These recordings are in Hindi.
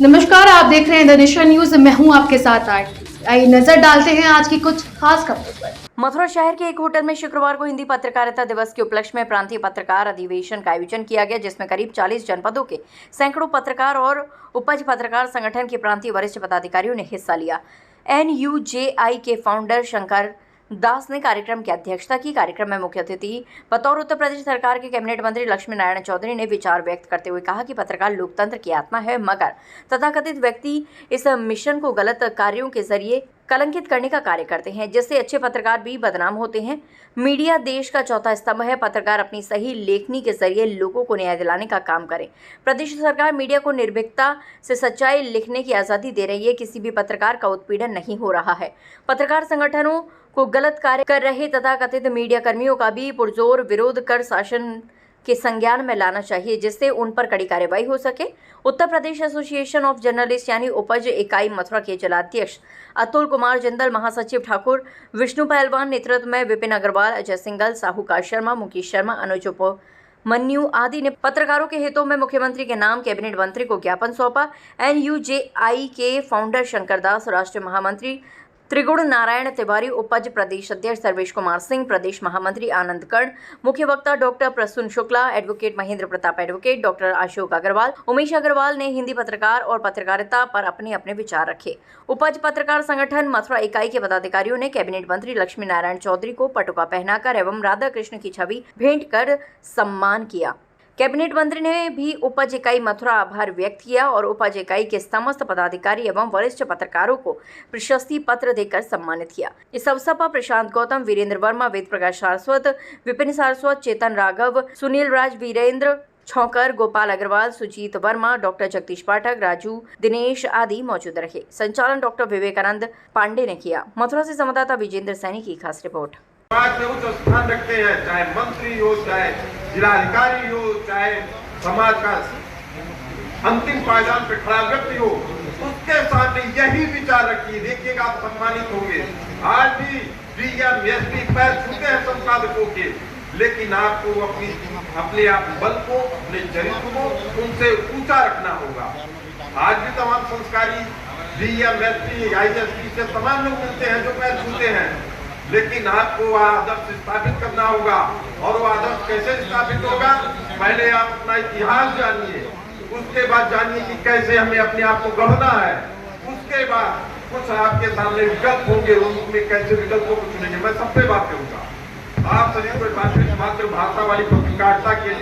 नमस्कार, आप देख रहे हैं द नेशन न्यूज। मैं हूं आपके साथ आरती। आइए नजर डालते हैं आज की कुछ खास खबरों पर। मथुरा शहर के एक होटल में शुक्रवार को हिंदी पत्रकारिता दिवस के उपलक्ष्य में प्रांतीय पत्रकार अधिवेशन का आयोजन किया गया, जिसमें करीब 40 जनपदों के सैकड़ों पत्रकार और उपज पत्रकार संगठन के प्रांतीय वरिष्ठ पदाधिकारियों ने हिस्सा लिया। NUJI के फाउंडर शंकर दास ने कार्यक्रम की अध्यक्षता की। कार्यक्रम में मुख्य अतिथि बतौर उत्तर प्रदेश सरकार के कैबिनेट मंत्री लक्ष्मी नारायण चौधरी ने विचार व्यक्त करते हुए कहा कि पत्रकार लोकतंत्र की आत्मा है, मगर तथाकथित व्यक्ति इस मिशन को गलत कार्यों के जरिए कलंकित करने का कार्य करते हैं, जिससे अच्छे पत्रकार भी बदनाम होते हैं। मीडिया देश का चौथा स्तंभ है। पत्रकार अपनी सही लेखनी के जरिए लोगों को न्याय दिलाने का काम करें। प्रदेश सरकार मीडिया को निर्भीकता से सच्चाई लिखने की आज़ादी दे रही है। किसी भी पत्रकार का उत्पीड़न नहीं हो रहा है। पत्रकार संगठनों को गलत कार्य कर रहे तथाकथित मीडिया कर्मियों का भी पुरजोर विरोध कर शासन के संज्ञान में लाना चाहिए, जिससे उन पर कड़ी कार्रवाई हो सके। Uttar Pradesh association of journalist यानी उपज इकाई मथुरा के जिलाध्यक्ष अतुल कुमार जिंदल, महासचिव ठाकुर विष्णु पहलवान नेतृत्व में विपिन अग्रवाल, अजय सिंघल, साहूकार शर्मा, मुकेश शर्मा, अनुज मन्यू आदि ने पत्रकारों के हितों में मुख्यमंत्री के नाम कैबिनेट मंत्री को ज्ञापन सौंपा। NUJI के फाउंडर शंकर दास, राष्ट्रीय महामंत्री त्रिगुण नारायण तिवारी, उपज प्रदेश अध्यक्ष सर्वेश कुमार सिंह, प्रदेश महामंत्री आनंद कर्ण, मुख्य वक्ता doctor Prasoon Shukla, advocate Mahendra Pratap advocate, doctor Ashok Agarwal, Umesh Agarwal ने हिंदी पत्रकार और पत्रकारिता पर अपने अपने विचार रखे। उपज पत्रकार संगठन मथुरा इकाई के पदाधिकारियों ने कैबिनेट मंत्री लक्ष्मी नारायण चौधरी को पटुका पहनाकर एवं राधा कृष्ण की छवि भेंट कर सम्मान किया। कैबिनेट मंत्री ने भी उपज इकाई मथुरा आभार व्यक्त किया और उपज इकाई के समस्त पदाधिकारी एवं वरिष्ठ पत्रकारों को प्रशस्ति पत्र देकर सम्मानित किया। इस अवसर पर प्रशांत गौतम, वीरेंद्र वर्मा, वेद प्रकाश सारस्वत, विपिन सारस्वत, चेतन राघव, सुनील राज, वीरेंद्र छौकर, गोपाल अग्रवाल, सुजीत वर्मा, डॉक्टर जगदीश पाठक, राजू दिनेश आदि मौजूद रहे। संचालन डॉक्टर विवेकानंद पांडे ने किया। मथुरा से संवाददाता विजेंद्र सैनी की खास रिपोर्ट। समाज में उच्च स्थान रखते हैं, चाहे मंत्री हो, चाहे जिलाधिकारी हो, चाहे समाज का अंतिम पायदान पे खड़ा व्यक्ति हो, उसके सामने यही विचार रखिए। देखिएगा आप सम्मानित होंगे। आज भी DM SP पैर छूते हैं संपादकों के, लेकिन आपको अपने आप बल को, अपने चरित्र को उनसे ऊंचा रखना होगा। आज भी तमाम संस्कारी DM SP ISP से तमाम लोग मिलते हैं जो पैर छूते हैं, लेकिन आपको वह आदर्श स्थापित करना होगा। और वह आदर्श कैसे स्थापित होगा? पहले आप अपना इतिहास जानिए, उसके बाद जानिए कि कैसे हमें अपने आप को गढ़ना है। उसके बाद कुछ आपके सामने विकल्प होंगे, उनमें कैसे विकल्पों को चुनेंगे, मैं सब पे बात करूंगा। आप सभी को मातृभाषा वाली पत्रकारिता के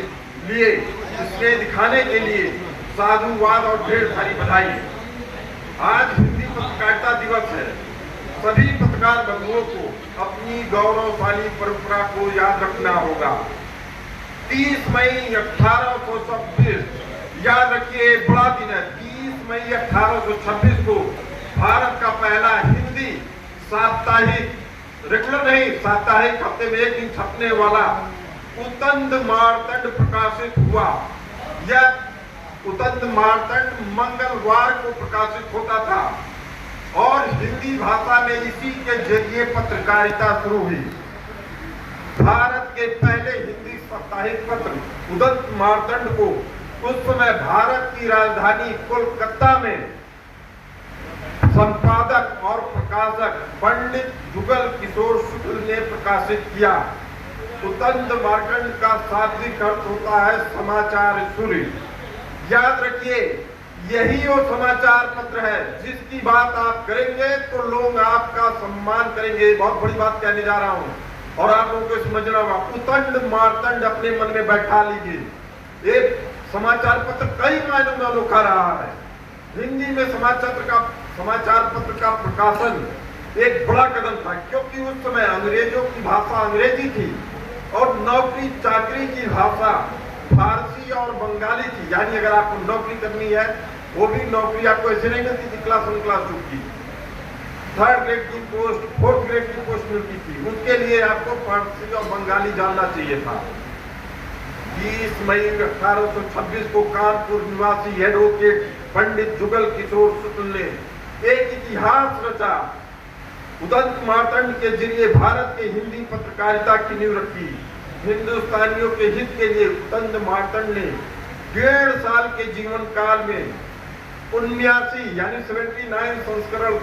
लिए इसमें दिखाने के लिए साधुवाद और ढेर सारी बधाई। आज हिंदी पत्रकारिता दिवस है। सभी पत्रकार बंधुओं को अपनी गौरवशाली परंपरा को याद रखना होगा। 30 मई 1826, याद रखिए, बड़ा दिन है। 30 मई 1826 को भारत का पहला हिंदी साप्ताहिक, रेगुलर नहीं, साप्ताहिक हफ्ते में एक दिन छपने वाला उतंद मार्तंड प्रकाशित हुआ। यह उतंद मार्तंड मंगलवार को प्रकाशित होता था और हिंदी भाषा में इसी के जरिए पत्रकारिता शुरू हुई। भारत के पहले हिंदी साप्ताहिक पत्र उदंत मार्तंड को उस समय भारत की राजधानी कोलकाता में संपादक और प्रकाशक पंडित जुगल किशोर शुक्ल ने प्रकाशित किया। उदंत मार्तंड का शाब्दिक अर्थ होता है समाचार सूर्य। याद रखिए, यही वो समाचार पत्र है जिसकी बात आप करेंगे तो लोग आपका सम्मान करेंगे। बहुत बड़ी बात कहने जा रहा हूं और आप लोगों को समझना होगा। उतंड मार्तंड अपने मन में बैठा लीजिए। एक समाचार पत्र कई मायनों में अनोखा रहा है। हिंदी में समाचार पत्र का प्रकाशन एक बड़ा कदम था, क्योंकि उस समय अंग्रेजों की भाषा अंग्रेजी थी और नौकरी चाकरी की भाषा फारसी और बंगाली थी। यानी अगर आपको नौकरी करनी है, वो भी नौकरी आपको ऐसे नहीं मिलती थी क्लास 1 क्लास 2 की, 3rd ग्रेड की पोस्ट, 4th ग्रेड की पोस्ट मिलती थी। उसके लिए आपको फारसी और बंगाली जानना चाहिए था। 20 मई 1826 को कानपुर निवासी एडवोकेट पंडित जुगल किशोर शुक्ल ने एक इतिहास रचा। उदंत मार्तंड के जरिए भारत के हिंदी पत्रकारिता की नींव रखी। हिंदुस्तानियों के हित के लिए उदंत मार्तंड ने 1.5 साल के जीवन काल में 79 यानी 79 संस्करण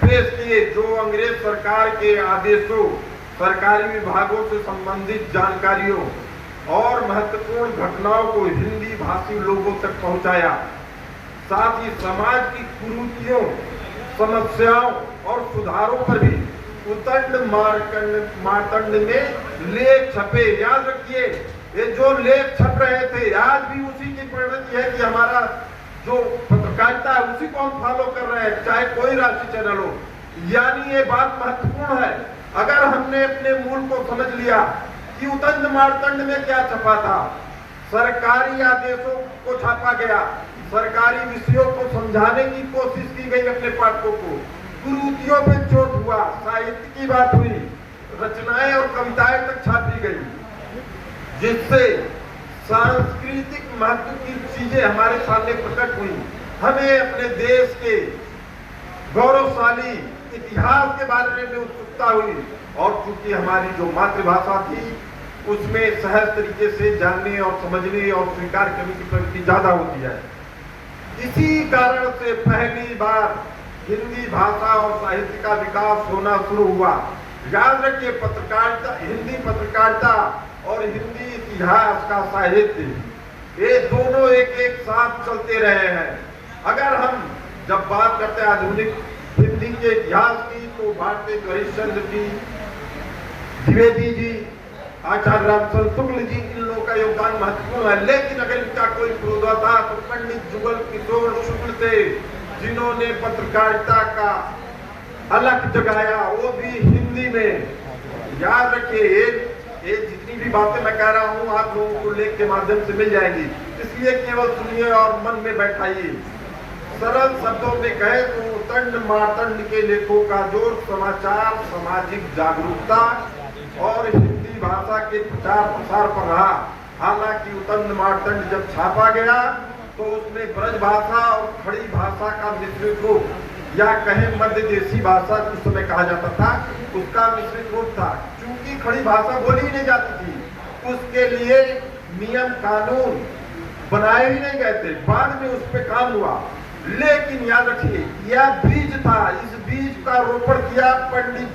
पेश किए, जो अंग्रेज सरकार के आदेशों, सरकारी विभागों से संबंधित जानकारियों और महत्वपूर्ण घटनाओं को हिंदी भाषी लोगों तक पहुंचाया। साथ ही समाज की कुरीतियों, समस्याओं और सुधारों पर भी उतंड मार्तंड में लेख छपे। याद रखिए, ये जो लेख छप रहे थे आज भी उसी की परिणति है कि हमारा जो पत्रकारिता है उसी को हम फॉलो कर रहे हैं, चाहे कोई राष्ट्रीय चैनल हो। यानी ये बात महत्वपूर्ण है। अगर हमने अपने मूल को समझ लिया कि उतंड मार्तंड में क्या छपा था, सरकारी आदेशों को छापा गया, सरकारी विषयों को समझाने की कोशिश की गई अपने पाठकों को, कुरीतियों पे चोट हुआ, साहित्य की बात हुई, रचनाएं और कविताएं तक छापी गई, जिससे सांस्कृतिक महत्व की चीजें हमारे सामने प्रकट हुई। हमें अपने देश के गौरवशाली इतिहास के बारे में उत्सुकता हुई और चूंकि हमारी जो मातृभाषा थी उसमें सहज तरीके से जानने और समझने और स्वीकार करने की प्रवृत्ति ज्यादा होती है। इसी कारण से पहली बार हिंदी भाषा और साहित्य का विकास होना शुरू हुआ। याद रखिए, पत्रकारिता, हिंदी पत्रकारिता और हिंदी इतिहास का साहित्य, ये दोनों एक साथ चलते रहे हैं। अगर हम जब बात करते हैं आधुनिक हिंदी के इतिहास की, तो भारतीय हरिश्चंद्र जी, द्विवेदी जी, आचार्य रामचंद्र शुक्ल जी, इन लोगों का योगदान महत्वपूर्ण है। लेकिन अगर इनका कोई विरोधा था तो पंडित जुगल किशोर शुक्ल थे, जिन्होंने पत्रकारिता का अलग जगाया, वो भी हिंदी में। याद रखिए, ये जितनी भी बातें मैं कह रहा हूँ आप लोगों को लेख के माध्यम से मिल जाएंगी, इसलिए केवल सुनिए और मन में बैठाइए। सरल शब्दों में कहे तो उतंड मार्तंड के लेखों का जोर समाचार, सामाजिक जागरूकता और हिंदी भाषा के प्रचार प्रसार पर रहा। हालांकि उतंड मार्तंड जब छापा गया तो उसमें ब्रज भाषा और खड़ी भाषा का मिश्रित रूप, या कहें मध्य देशी भाषा उस समय कहा जाता था, उसका मिश्रित रूप था। चूंकि खड़ी भाषा बोली ही नहीं जाती थी, उसके लिए नियम कानून बनाए ही नहीं गए थे। बाद में उस पर काम हुआ। लेकिन याद रखिए, यह बीज था, इस बीज का रोपण किया पंडित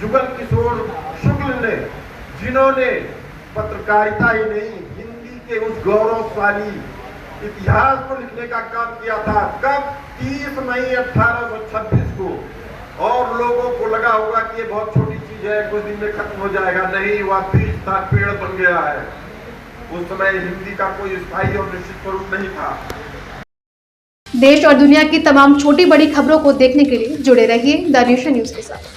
जुगल किशोर शुक्ल ने, जिन्होंने पत्रकारिता ही नहीं, हिंदी के उस गौरवशाली इतिहास को लिखने का काम किया था। कब? 30 मई 1826 को। और लोगों को लगा होगा कि ये बहुत छोटी चीज है, कुछ दिन में खत्म हो जाएगा। नहीं, वह बीज था, पेड़ बन गया है। उस समय हिंदी का कोई स्थायी और निश्चित स्वरूप नहीं था। देश और दुनिया की तमाम छोटी बड़ी खबरों को देखने के लिए जुड़े रहिए द नेशन न्यूज के साथ।